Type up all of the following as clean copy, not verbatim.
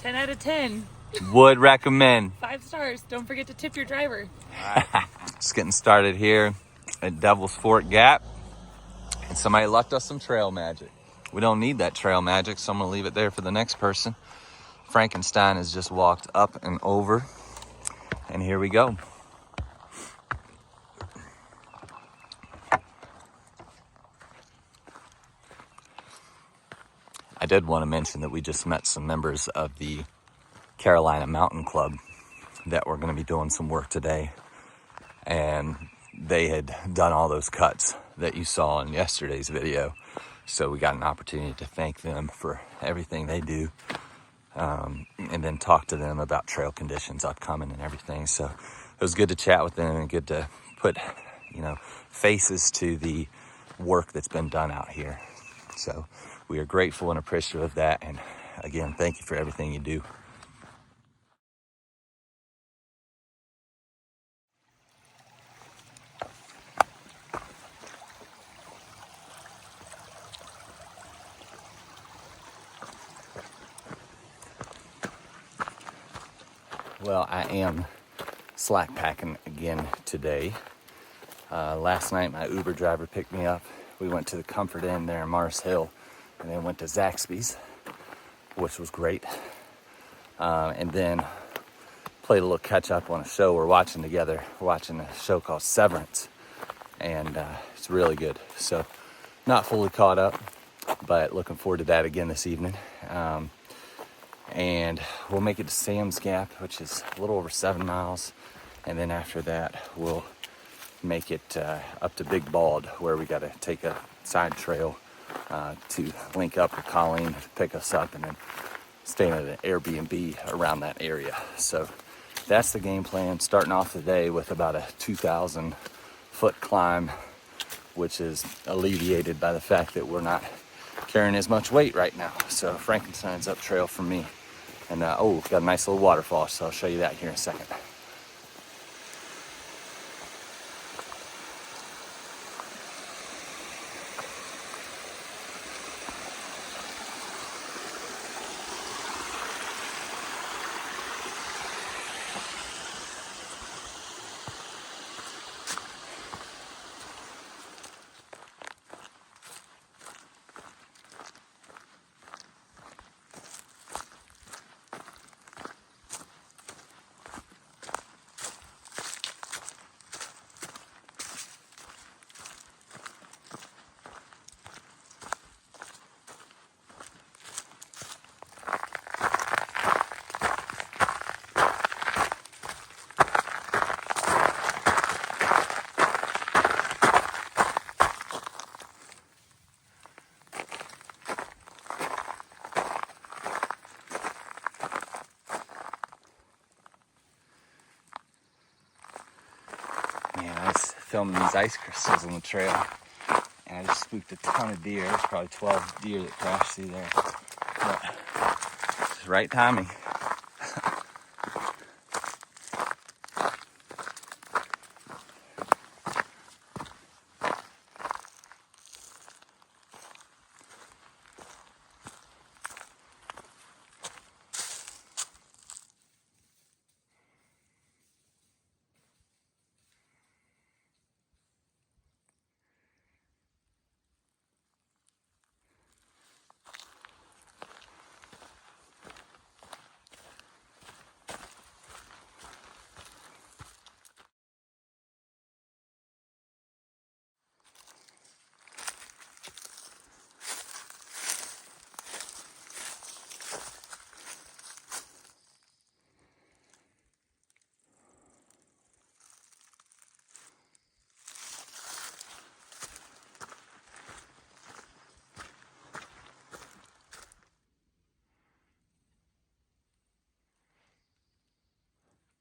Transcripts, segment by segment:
10 out of 10. Would recommend. 5 stars. Don't forget to tip your driver. Just getting started here at Devil's Fork Gap. And somebody left us some trail magic. We don't need that trail magic, so I'm gonna leave it there for the next person. Frankenstein has just walked up and over. And here we go. I did want to mention that we just met some members of the Carolina Mountain Club that were going to be doing some work today. And they had done all those cuts that you saw in yesterday's video. So we got an opportunity to thank them for everything they do. And then talk to them about trail conditions upcoming and everything. So it was good to chat with them and good to put, faces to the work that's been done out here. So we are grateful and appreciative of that. And again, thank you for everything you do. Well, I am slack packing again today. Last night, my Uber driver picked me up. We went to the Comfort Inn there in Mars Hill and then went to Zaxby's, which was great. And then played a little catch up on a show we're watching together. We're watching a show called Severance, and it's really good. So not fully caught up, but looking forward to that again this evening. And we'll make it to Sam's Gap, which is a little over 7 miles. And then after that, we'll make it up to Big Bald, where we got to take a side trail to link up with Colleen to pick us up and then staying at an Airbnb around that area. So that's the game plan, starting off the day with about a 2,000 foot climb, which is alleviated by the fact that we're not carrying as much weight right now. So Frankenstein's up trail for me. And we've got a nice little waterfall, so I'll show you that here in a second. Man, I was filming these ice crystals on the trail, and I just spooked a ton of deer. There's probably 12 deer that crashed through there. But it's right timing.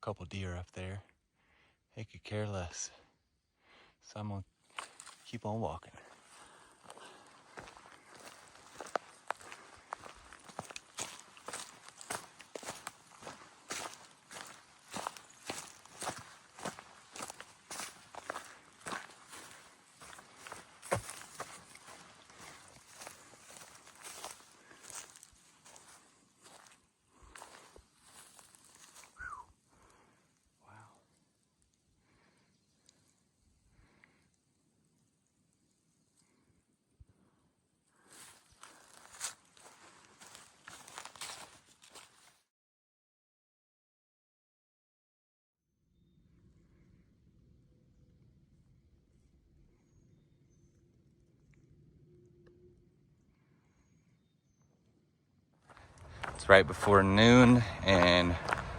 Couple deer up there. They could care less. So I'm gonna keep on walking. It's right before noon and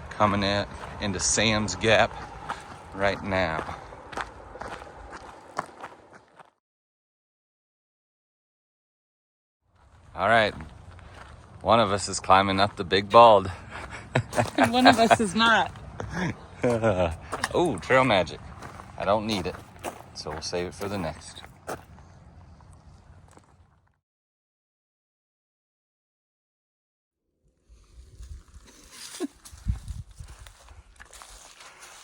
coming into Sam's Gap right now. All right, one of us is climbing up the Big Bald. And one of us is not. Oh, trail magic. I don't need it, so we'll save it for the next.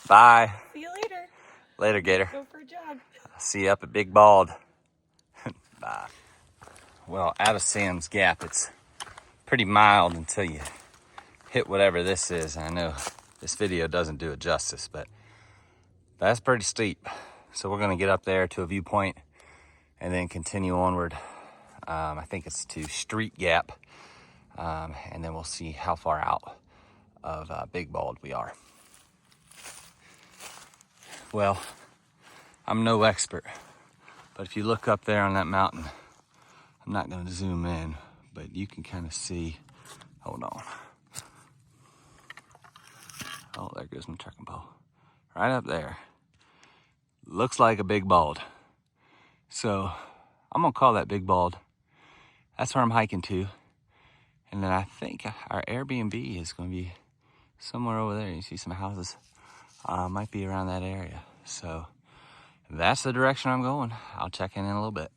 Bye. See you later. Later, Gator. Go for a jog. See you up at Big Bald. Bye. Well, out of Sam's Gap, it's pretty mild until you hit whatever this is. I know this video doesn't do it justice, but that's pretty steep. So we're gonna get up there to a viewpoint and then continue onward. I think it's to Street Gap, and then we'll see how far out of Big Bald we are. Well, I'm no expert, but if you look up there on that mountain, I'm not gonna zoom in, but you can kind of see, hold on. Oh, there goes my trekking pole. Right up there. Looks like a Big Bald. So I'm gonna call that Big Bald. That's where I'm hiking to. And then I think our Airbnb is gonna be somewhere over there. You see some houses, might be around that area. So that's the direction I'm going. I'll check in a little bit.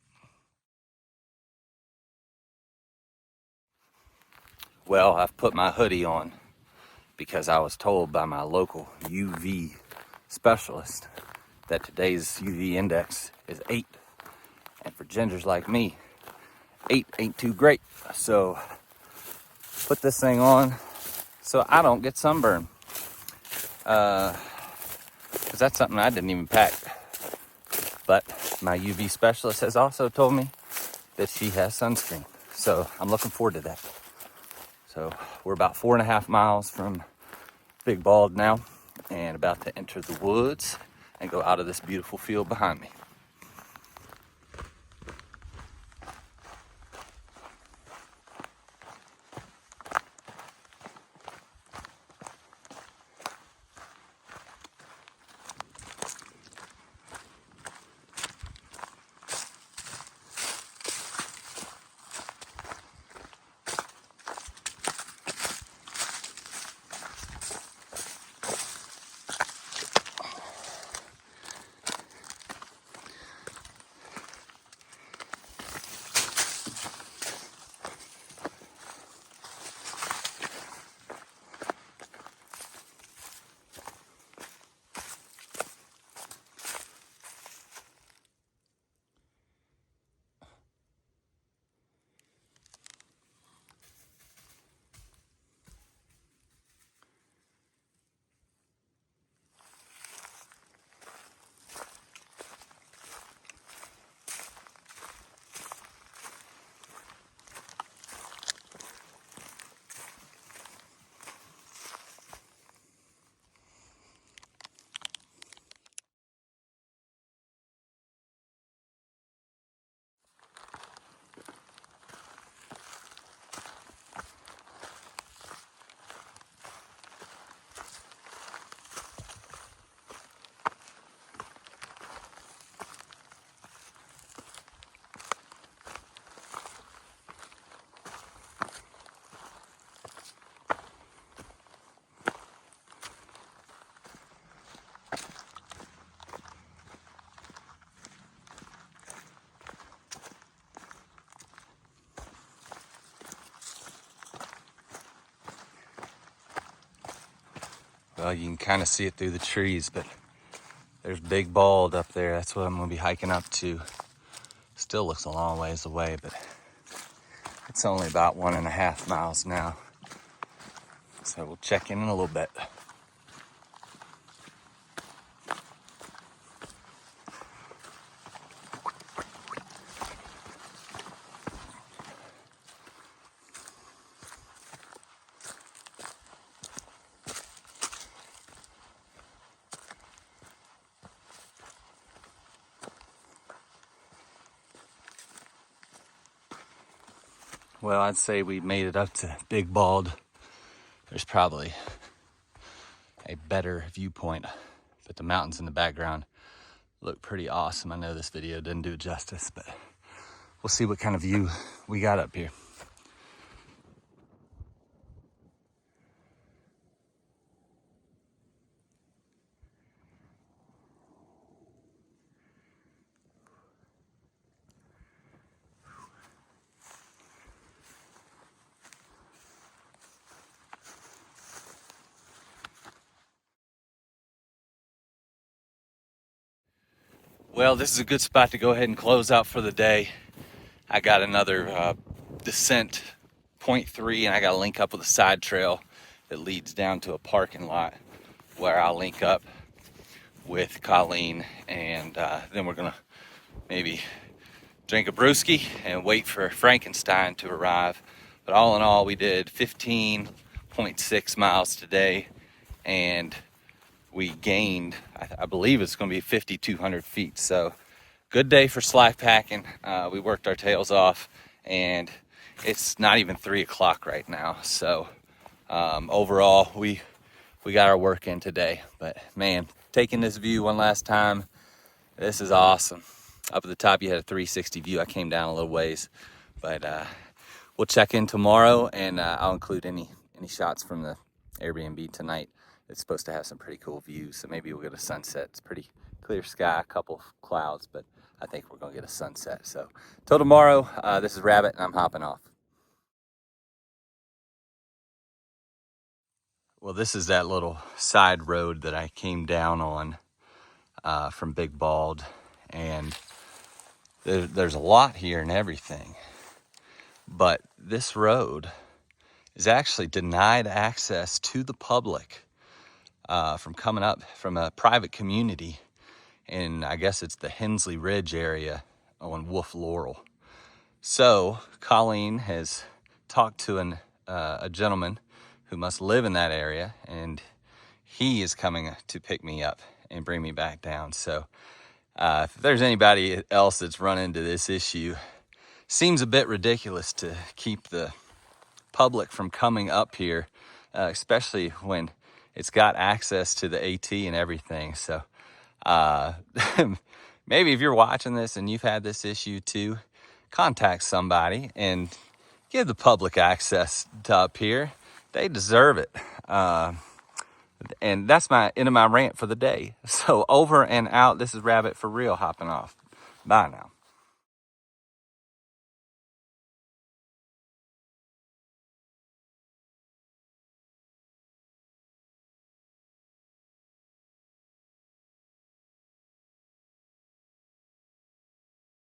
Well, I've put my hoodie on because I was told by my local UV specialist that today's UV index is 8. And for gingers like me, 8 ain't too great. So put this thing on so I don't get sunburned. Because that's something I didn't even pack. But my UV specialist has also told me that she has sunscreen. So I'm looking forward to that. So we're about 4.5 miles from Big Bald now and about to enter the woods and go out of this beautiful field behind me. Well, you can kind of see it through the trees, but there's Big Bald up there. That's what I'm gonna be hiking up to. Still looks a long ways away, but it's only about 1.5 miles now. So we'll check in a little bit. Well, I'd say we made it up to Big Bald there's probably a better viewpoint, but the mountains in the background look pretty awesome. I know this video didn't do it justice, but we'll see what kind of view we got up here. Well, this is a good spot to go ahead and close out for the day. I got another descent 0.3, and I got to link up with a side trail that leads down to a parking lot where I'll link up with Colleen, and then we're gonna maybe drink a brewski and wait for Frankenstein to arrive. But all in all, we did 15.6 miles today, and we gained, I believe it's going to be 5,200 feet. So good day for slide packing. We worked our tails off, and it's not even 3 o'clock right now. So overall, we got our work in today. But man, taking this view one last time, this is awesome. Up at the top, you had a 360 view. I came down a little ways, but we'll check in tomorrow, and I'll include any shots from the Airbnb tonight. It's supposed to have some pretty cool views, so maybe we'll get a sunset. It's pretty clear sky, a couple clouds, but I think we're gonna get a sunset. So till tomorrow, this is Rabbit, and I'm hopping off. Well, this is that little side road that I came down on from Big Bald, and there's a lot here and everything, but this road is actually denied access to the public from coming up from a private community, and I guess it's the Hensley Ridge area on Wolf Laurel. So Colleen has talked to a gentleman who must live in that area, and he is coming to pick me up and bring me back down. So if there's anybody else that's run into this issue, seems a bit ridiculous to keep the public from coming up here, especially when it's got access to the AT and everything. So maybe if you're watching this and you've had this issue too, contact somebody and give the public access to up here. They deserve it. And that's my end of my rant for the day. So over and out. This is Rabbit for real, hopping off. Bye now.